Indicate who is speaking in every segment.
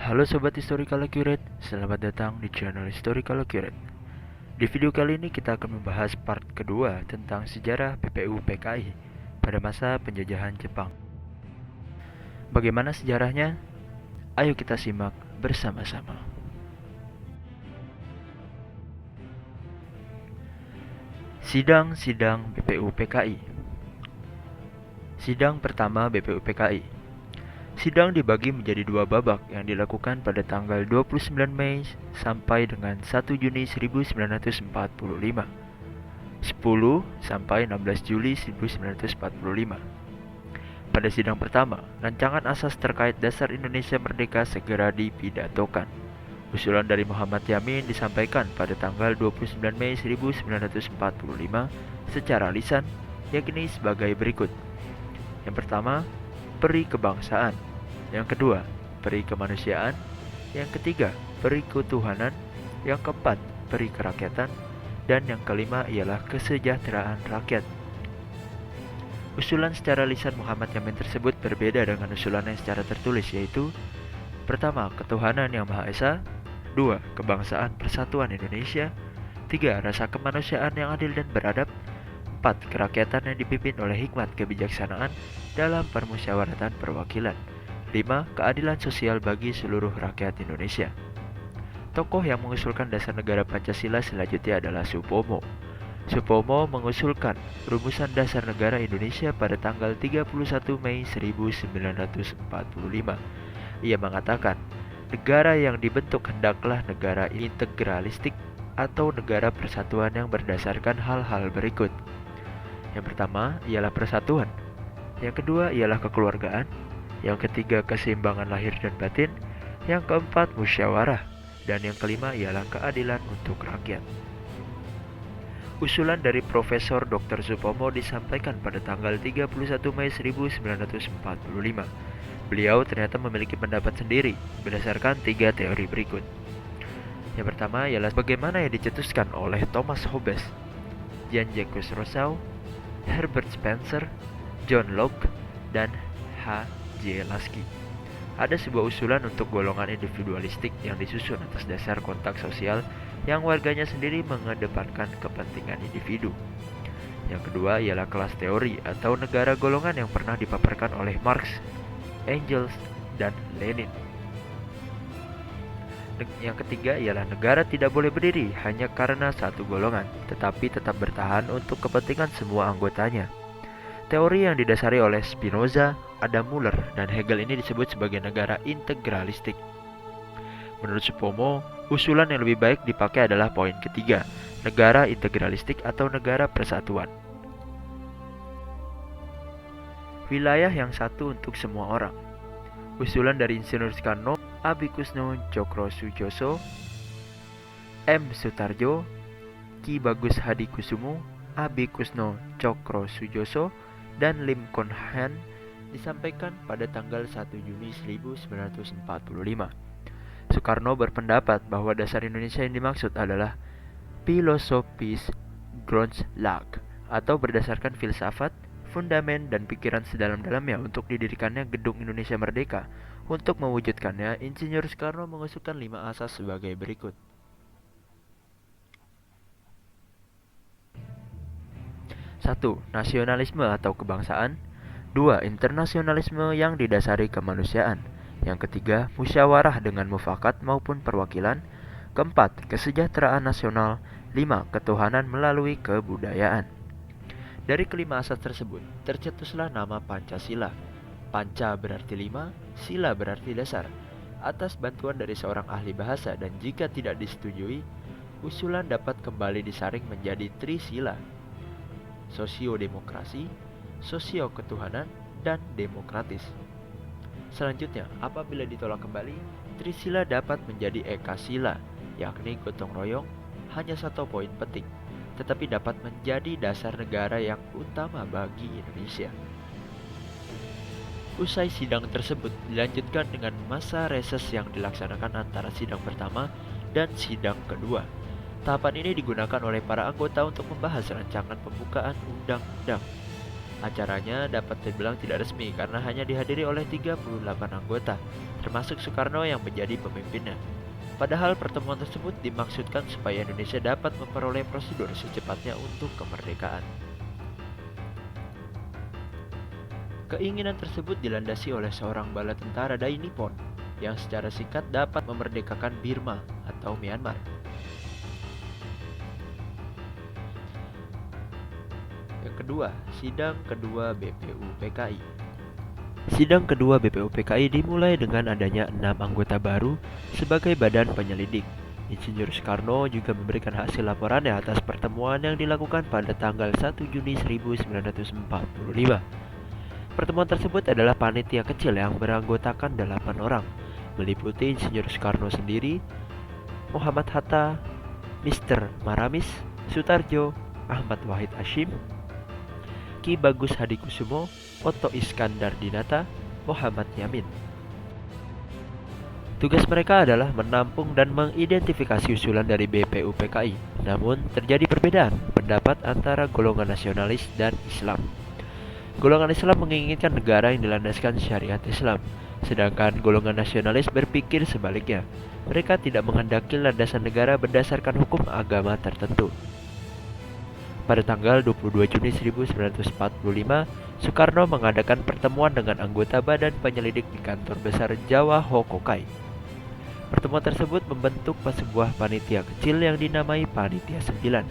Speaker 1: Halo Sobat Historical Accurate, selamat datang di channel Historical Accurate. Di video kali ini kita akan membahas part kedua tentang sejarah BPU PKI pada masa penjajahan Jepang. Bagaimana sejarahnya? Ayo kita simak bersama-sama. Sidang-sidang BPU PKI. Sidang pertama BPU PKI. Sidang dibagi menjadi dua babak yang dilakukan pada tanggal 29 Mei sampai dengan 1 Juni 1945, 10 sampai 16 Juli 1945. Pada sidang pertama, rancangan asas terkait dasar Indonesia Merdeka segera dipidatokan. Usulan dari Muhammad Yamin disampaikan pada tanggal 29 Mei 1945 secara lisan, yakni sebagai berikut. Yang pertama, peri kebangsaan. Yang kedua, peri kemanusiaan. Yang ketiga, peri ketuhanan. Yang keempat, peri kerakyatan. Dan yang kelima ialah kesejahteraan rakyat. Usulan secara lisan Muhammad Yamin tersebut berbeda dengan usulan yang secara tertulis, yaitu pertama, ketuhanan yang Maha Esa. Dua, kebangsaan persatuan Indonesia. Tiga, rasa kemanusiaan yang adil dan beradab. 4. Kerakyatan yang dipimpin oleh hikmat kebijaksanaan dalam permusyawaratan perwakilan. 5. Keadilan sosial bagi seluruh rakyat Indonesia. Tokoh yang mengusulkan dasar negara Pancasila selanjutnya adalah Supomo. Supomo mengusulkan rumusan dasar negara Indonesia pada tanggal 31 Mei 1945. Ia mengatakan, negara yang dibentuk hendaklah negara integralistik atau negara persatuan yang berdasarkan hal-hal berikut. Yang pertama ialah persatuan, yang kedua ialah kekeluargaan, yang ketiga keseimbangan lahir dan batin, yang keempat musyawarah, dan yang kelima ialah keadilan untuk rakyat. Usulan dari Profesor Dr. Supomo disampaikan pada tanggal 31 Mei 1945. Beliau ternyata memiliki pendapat sendiri berdasarkan 3 teori berikut. Yang pertama ialah bagaimana yang dicetuskan oleh Thomas Hobbes, Jean-Jacques Rousseau, Herbert Spencer, John Locke, dan H.J. Lasky. Ada sebuah usulan untuk golongan individualistik yang disusun atas dasar kontak sosial yang warganya sendiri mengedepankan kepentingan individu. Yang kedua ialah kelas teori atau negara golongan yang pernah dipaparkan oleh Marx, Engels, dan Lenin. Yang ketiga ialah negara tidak boleh berdiri hanya karena satu golongan, tetapi tetap bertahan untuk kepentingan semua anggotanya. Teori yang didasari oleh Spinoza, Adam Muller, dan Hegel ini disebut sebagai negara integralistik. Menurut Supomo, usulan yang lebih baik dipakai adalah poin ketiga, negara integralistik atau negara persatuan. Wilayah yang satu untuk semua orang. Usulan dari Insinyur Soekarno, Abikusno Cokrosujoso, M. Sutarjo, Ki Bagus Hadikusumo, Abikusno Cokrosujoso, dan Lim Kon Han disampaikan pada tanggal 1 Juni 1945. Soekarno berpendapat bahwa dasar Indonesia yang dimaksud adalah filosofis Grundlag atau berdasarkan filsafat, fundamen, dan pikiran sedalam-dalamnya untuk didirikannya Gedung Indonesia Merdeka. Untuk mewujudkannya, Insinyur Soekarno mengusulkan 5 asas sebagai berikut. 1. Nasionalisme atau kebangsaan. 2. Internasionalisme yang didasari kemanusiaan. Yang ketiga, musyawarah dengan mufakat maupun perwakilan. Keempat, kesejahteraan nasional. 5. Ketuhanan melalui kebudayaan. Dari kelima asas tersebut, tercetuslah nama Pancasila. Panca berarti 5, sila berarti dasar. Atas bantuan dari seorang ahli bahasa dan jika tidak disetujui, usulan dapat kembali disaring menjadi trisila. Sosiodemokrasi, sosioketuhanan, dan demokratis. Selanjutnya, apabila ditolak kembali, trisila dapat menjadi ekasila, yakni gotong royong, hanya satu poin penting, tetapi dapat menjadi dasar negara yang utama bagi Indonesia. Usai sidang tersebut dilanjutkan dengan masa reses yang dilaksanakan antara sidang pertama dan sidang kedua. Tahapan ini digunakan oleh para anggota untuk membahas rancangan pembukaan undang-undang. Acaranya dapat dibilang tidak resmi karena hanya dihadiri oleh 38 anggota, termasuk Soekarno yang menjadi pemimpinnya. Padahal pertemuan tersebut dimaksudkan supaya Indonesia dapat memperoleh prosedur secepatnya untuk kemerdekaan. Keinginan tersebut dilandasi oleh seorang bala tentara Dai Nippon yang secara singkat dapat memerdekakan Burma atau Myanmar. Yang kedua, sidang kedua BPUPKI. Sidang kedua BPUPKI dimulai dengan adanya 6 anggota baru sebagai badan penyelidik. Insinyur Soekarno juga memberikan hasil laporannya atas pertemuan yang dilakukan pada tanggal 1 Juni 1945. Pertemuan tersebut adalah panitia kecil yang beranggotakan 8 orang, meliputi Insinyur Soekarno sendiri, Muhammad Hatta, Mr. Maramis, Sutarjo, Ahmad Wahid Hashim, Ki Bagus Hadikusumo, Otto Iskandar Dinata, Muhammad Yamin. Tugas mereka adalah menampung dan mengidentifikasi usulan dari BPUPKI. Namun, terjadi perbedaan pendapat antara golongan nasionalis dan Islam. Golongan Islam menginginkan negara yang dilandaskan syariat Islam, sedangkan golongan nasionalis berpikir sebaliknya. Mereka tidak menghendaki landasan negara berdasarkan hukum agama tertentu. Pada tanggal 22 Juni 1945, Soekarno mengadakan pertemuan dengan anggota Badan Penyelidik di kantor besar Jawa Hokokai. Pertemuan tersebut membentuk sebuah panitia kecil yang dinamai Panitia 9.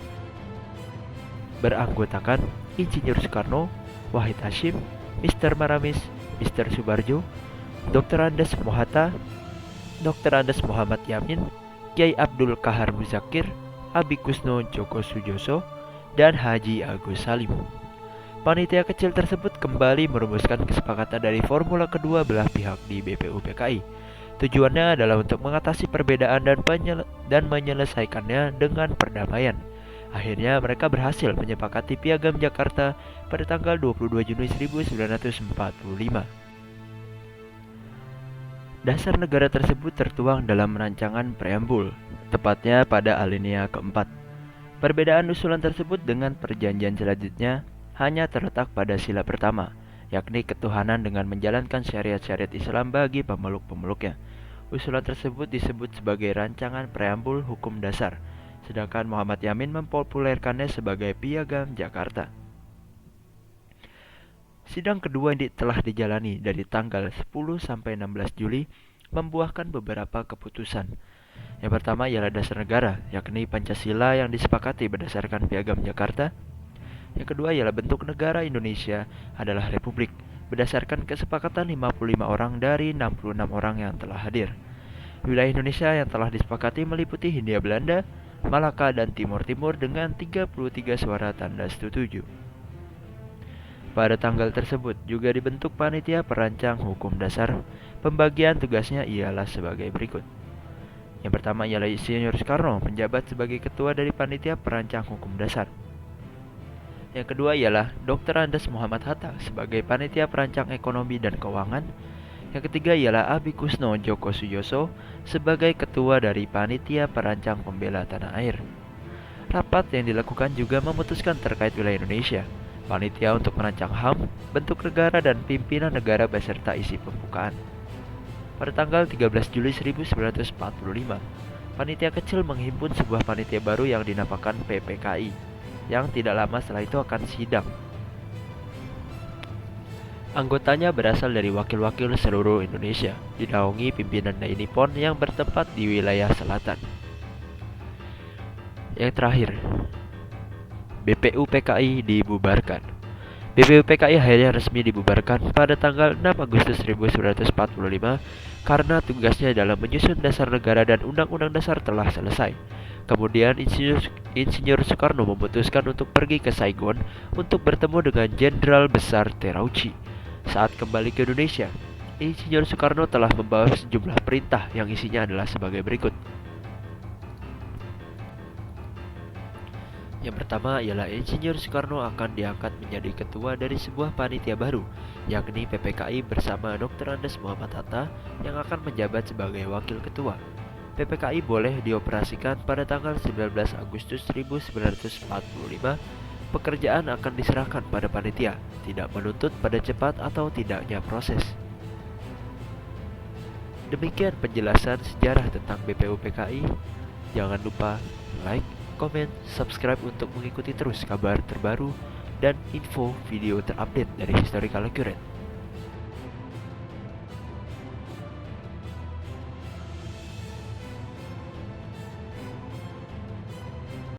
Speaker 1: Beranggotakan Insinyur Soekarno, Wahid Hashim, Mr. Maramis, Mr. Subarjo, Dr. Andes Mohatta, Dr. Andes Muhammad Yamin, Kiai Abdul Kahar Muzakir, Abi Kusno Joko Sujoso, dan Haji Agus Salim. Panitia kecil tersebut kembali merumuskan kesepakatan dari formula kedua belah pihak di BPUPKI. Tujuannya adalah untuk mengatasi perbedaan dan menyelesaikannya dengan perdamaian. Akhirnya mereka berhasil menyepakati Piagam Jakarta pada tanggal 22 Juni 1945. Dasar negara tersebut tertuang dalam rancangan preambul, tepatnya pada alinea keempat. Perbedaan usulan tersebut dengan perjanjian selanjutnya hanya terletak pada sila pertama, yakni ketuhanan dengan menjalankan syariat-syariat Islam bagi pemeluk-pemeluknya. Usulan tersebut disebut sebagai rancangan preambul hukum dasar, sedangkan Muhammad Yamin mempopulerkannya sebagai Piagam Jakarta. Sidang kedua yang telah dijalani dari tanggal 10 sampai 16 Juli membuahkan beberapa keputusan. Yang pertama ialah dasar negara, yakni Pancasila yang disepakati berdasarkan Piagam Jakarta. Yang kedua ialah bentuk negara Indonesia adalah republik, berdasarkan kesepakatan 55 orang dari 66 orang yang telah hadir. Wilayah Indonesia yang telah disepakati meliputi Hindia Belanda, Malaka, dan Timur Timur dengan 33 suara tanda setuju. Pada tanggal tersebut juga dibentuk panitia perancang hukum dasar. Pembagian tugasnya ialah sebagai berikut. Yang pertama ialah Insinyur Soekarno menjabat sebagai ketua dari panitia perancang hukum dasar. Yang kedua ialah Dr. Andes Muhammad Hatta sebagai panitia perancang ekonomi dan keuangan. Yang ketiga ialah Abi Kusno Joko Sujoso sebagai ketua dari panitia perancang pembela tanah air. Rapat yang dilakukan juga memutuskan terkait wilayah Indonesia, panitia untuk merancang HAM, bentuk negara dan pimpinan negara beserta isi pembukaan. Pada tanggal 13 Juli 1945, panitia kecil menghimpun sebuah panitia baru yang dinamakan PPKI, yang tidak lama setelah itu akan sidang. Anggotanya berasal dari wakil-wakil seluruh Indonesia, dinaungi pimpinan Dai Nippon yang bertempat di wilayah selatan. Yang terakhir, BPUPKI dibubarkan. BPUPKI akhirnya resmi dibubarkan pada tanggal 6 Agustus 1945 karena tugasnya dalam menyusun dasar negara dan undang-undang dasar telah selesai. Kemudian Insinyur Soekarno memutuskan untuk pergi ke Saigon untuk bertemu dengan Jenderal Besar Terauchi. Saat kembali ke Indonesia, Insinyur Soekarno telah membawa sejumlah perintah yang isinya adalah sebagai berikut. Yang pertama ialah Insinyur Soekarno akan diangkat menjadi ketua dari sebuah panitia baru, yakni PPKI bersama Dr. Andes Muhammad Hatta yang akan menjabat sebagai wakil ketua. PPKI boleh dioperasikan pada tanggal 19 Agustus 1945 pekerjaan akan diserahkan pada panitia, tidak menuntut pada cepat atau tidaknya proses. Demikian penjelasan sejarah tentang BPUPKI. Jangan lupa like, komen, subscribe untuk mengikuti terus kabar terbaru dan info video terupdate dari Historical Accurate.